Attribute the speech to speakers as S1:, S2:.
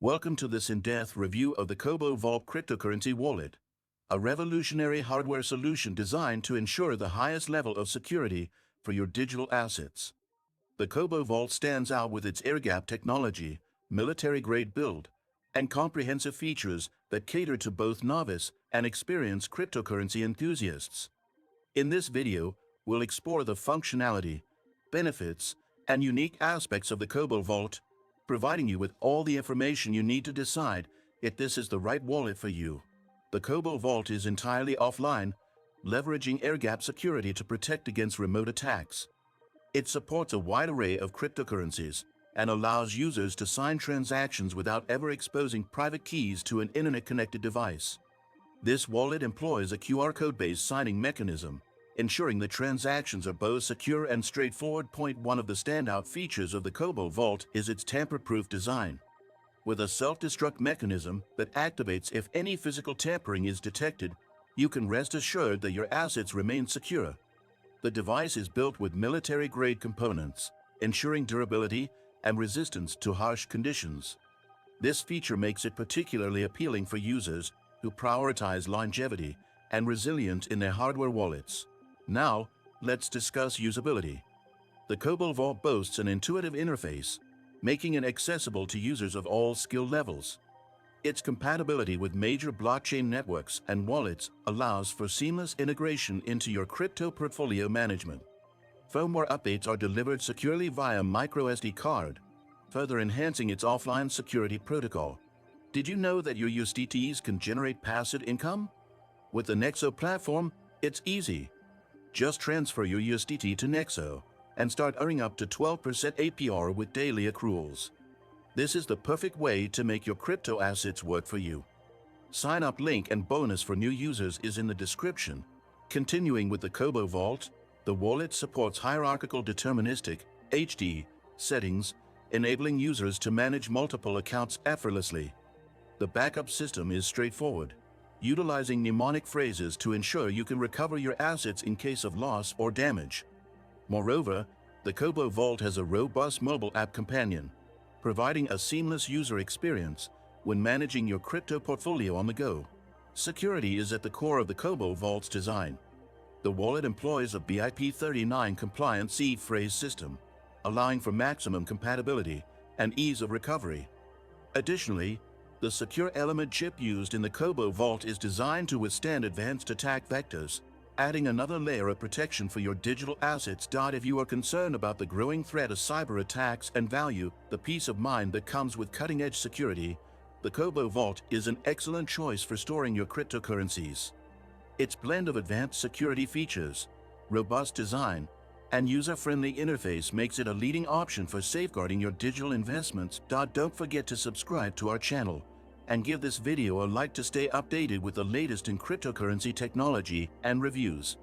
S1: Welcome to this in-depth review of the Cobo Vault cryptocurrency wallet, a revolutionary hardware solution designed to ensure the highest level of security for your digital assets. The Cobo Vault stands out with its air-gap technology, military-grade build, and comprehensive features that cater to both novice and experienced cryptocurrency enthusiasts. In this video, we'll explore the functionality, benefits, and unique aspects of the Cobo Vault, providing you with all the information you need to decide if this is the right wallet for you. The Cobo Vault is entirely offline, leveraging air-gap security to protect against remote attacks. It supports a wide array of cryptocurrencies and allows users to sign transactions without ever exposing private keys to an internet-connected device. This wallet employs a QR code-based signing mechanism, ensuring the transactions are both secure and straightforward. One of the standout features of the Cobo Vault is its tamper-proof design. With a self-destruct mechanism that activates if any physical tampering is detected, you can rest assured that your assets remain secure. The device is built with military-grade components, ensuring durability and resistance to harsh conditions. This feature makes it particularly appealing for users who prioritize longevity and resilience in their hardware wallets. Now, let's discuss usability. The Cobo Vault boasts an intuitive interface, making it accessible to users of all skill levels. Its compatibility with major blockchain networks and wallets allows for seamless integration into your crypto portfolio management. Firmware updates are delivered securely via microSD card, further enhancing its offline security protocol. Did you know that your USDTs can generate passive income? With the Nexo platform, it's easy. Just transfer your USDT to Nexo and start earning up to 12% APR with daily accruals. This is the perfect way to make your crypto assets work for you. Sign up link and bonus for new users is in the description. Continuing with the Cobo Vault, the wallet supports hierarchical deterministic (HD) settings, enabling users to manage multiple accounts effortlessly. The backup system is straightforward, utilizing mnemonic phrases to ensure you can recover your assets in case of loss or damage. Moreover, the Cobo Vault has a robust mobile app companion, providing a seamless user experience when managing your crypto portfolio on the go. Security is at the core of the Cobo Vault's design. The wallet employs a BIP39 compliant seed phrase system, allowing for maximum compatibility and ease of recovery. Additionally, the secure element chip used in the Cobo Vault is designed to withstand advanced attack vectors, adding another layer of protection for your digital assets. If you are concerned about the growing threat of cyber attacks and value the peace of mind that comes with cutting-edge security, the Cobo Vault is an excellent choice for storing your cryptocurrencies. Its blend of advanced security features, robust design, and user-friendly interface makes it a leading option for safeguarding your digital investments. Don't forget to subscribe to our channel and give this video a like to stay updated with the latest in cryptocurrency technology and reviews.